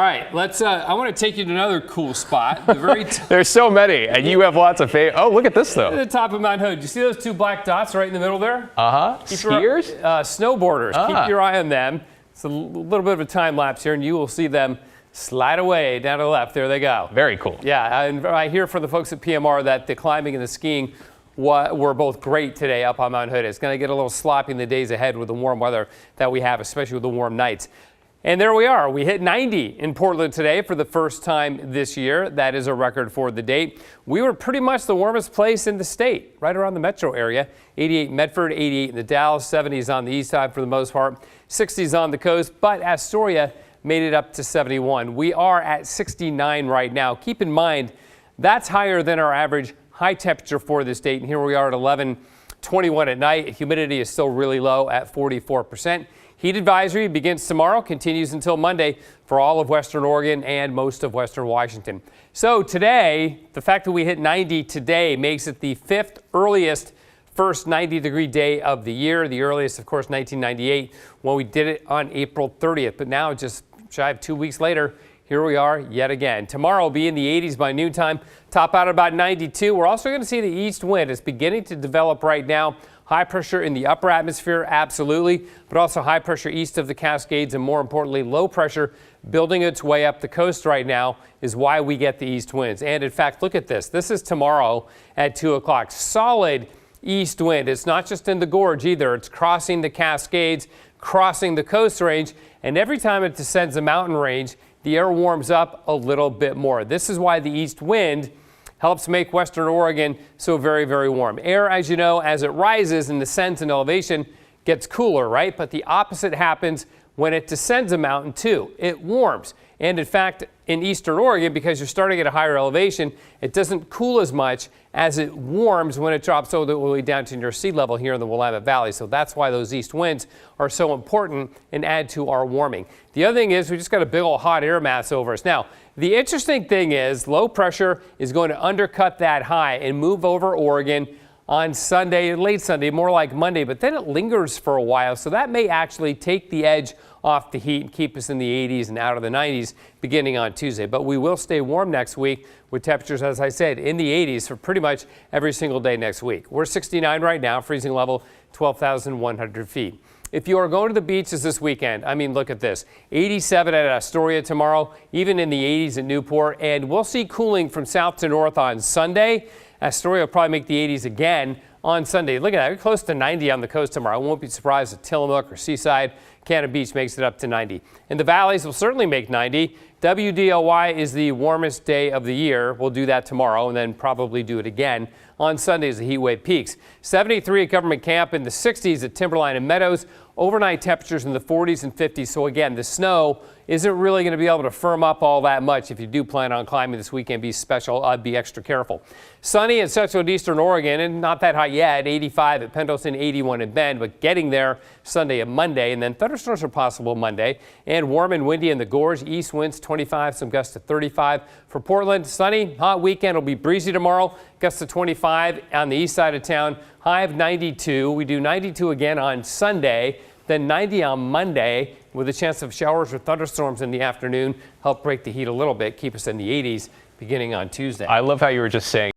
All right, let's. I want to take you to another cool spot. The very There's so many, and you have lots of favorite. Oh, look at this though. the top of Mount Hood. Do you see those two black dots right in the middle there? Skiers? Snowboarders. Keep your eye on them. It's a little bit of a time lapse here, and you will see them slide away down to the left. There they go. Very cool. Yeah, and I hear from the folks at PMR that the climbing and the skiing were both great today up on Mount Hood. It's going to get a little sloppy in the days ahead with the warm weather that we have, especially with the warm nights. And there we are. We hit 90 in Portland today for the first time this year. That is a record for the date. We were pretty much the warmest place in the state, right around the metro area. 88 in Medford, 88 in the Dalles, 70s on the east side for the most part, 60s on the coast, but Astoria made it up to 71. We are at 69 right now. Keep in mind, that's higher than our average high temperature for this date. And here we are at 11:21 at night. Humidity is still really low at 44%. Heat advisory begins tomorrow, continues until Monday for all of Western Oregon and most of Western Washington. So today, the fact that we hit 90 today makes it the fifth earliest first 90-degree day of the year. The earliest, of course, 1998, when we did it on April 30th. But now, just shy of 2 weeks later, here we are yet again. Tomorrow will be in the 80s by noontime, top out at about 92. We're also going to see the east wind. It's beginning to develop right now. High pressure in the upper atmosphere, absolutely, but also high pressure east of the Cascades, and more importantly, low pressure building its way up the coast right now is why we get the east winds. And in fact, look at this. This is tomorrow at 2 o'clock. Solid east wind. It's not just in the gorge either. It's crossing the Cascades, crossing the coast range, and every time it descends a mountain range, the air warms up a little bit more. This is why the east wind helps make Western Oregon so very, very warm. Air, as you know, as it rises and descends in elevation, gets cooler, right? But the opposite happens when it descends a mountain too. It warms. And in fact, in Eastern Oregon, because you're starting at a higher elevation, it doesn't cool as much as it warms when it drops all the way down to near sea level here in the Willamette Valley. So that's why those east winds are so important and add to our warming. The other thing is we just got a big old hot air mass over us. Now, the interesting thing is low pressure is going to undercut that high and move over Oregon on Sunday, late Sunday, more like Monday, but then it lingers for a while. So that may actually take the edge off the heat and keep us in the 80s and out of the 90s beginning on Tuesday. But we will stay warm next week with temperatures, as I said, in the 80s for pretty much every single day next week. We're 69 right now, freezing level 12,100 feet. If you are going to the beaches this weekend, I mean, look at this. 87 at Astoria tomorrow, even in the 80s at Newport, and we'll see cooling from south to north on Sunday. Astoria will probably make the 80s again on Sunday. Look at that, we're close to 90 on the coast tomorrow. I won't be surprised if Tillamook or Seaside, Cannon Beach makes it up to 90. And the valleys will certainly make 90. WDLY is the warmest day of the year. We'll do that tomorrow and then probably do it again on Sunday as the heat wave peaks. 73 at Government Camp, in the 60s at Timberline and Meadows. Overnight temperatures in the 40s and 50s. So again, the snow isn't really going to be able to firm up all that much. If you do plan on climbing this weekend, be extra careful. Sunny in central and eastern Oregon, and not that hot yet. 85 at Pendleton, 81 at Bend, but getting there Sunday and Monday. And then thunderstorms are possible Monday. And warm and windy in the gorge. East winds 25, some gusts to 35. For Portland, sunny, hot weekend. It'll be breezy tomorrow. Gusts to 25 on the east side of town. High of 92. We do 92 again on Sunday. Then 90 on Monday with a chance of showers or thunderstorms in the afternoon. Help break the heat a little bit, keep us in the 80s beginning on Tuesday. I love how you were just saying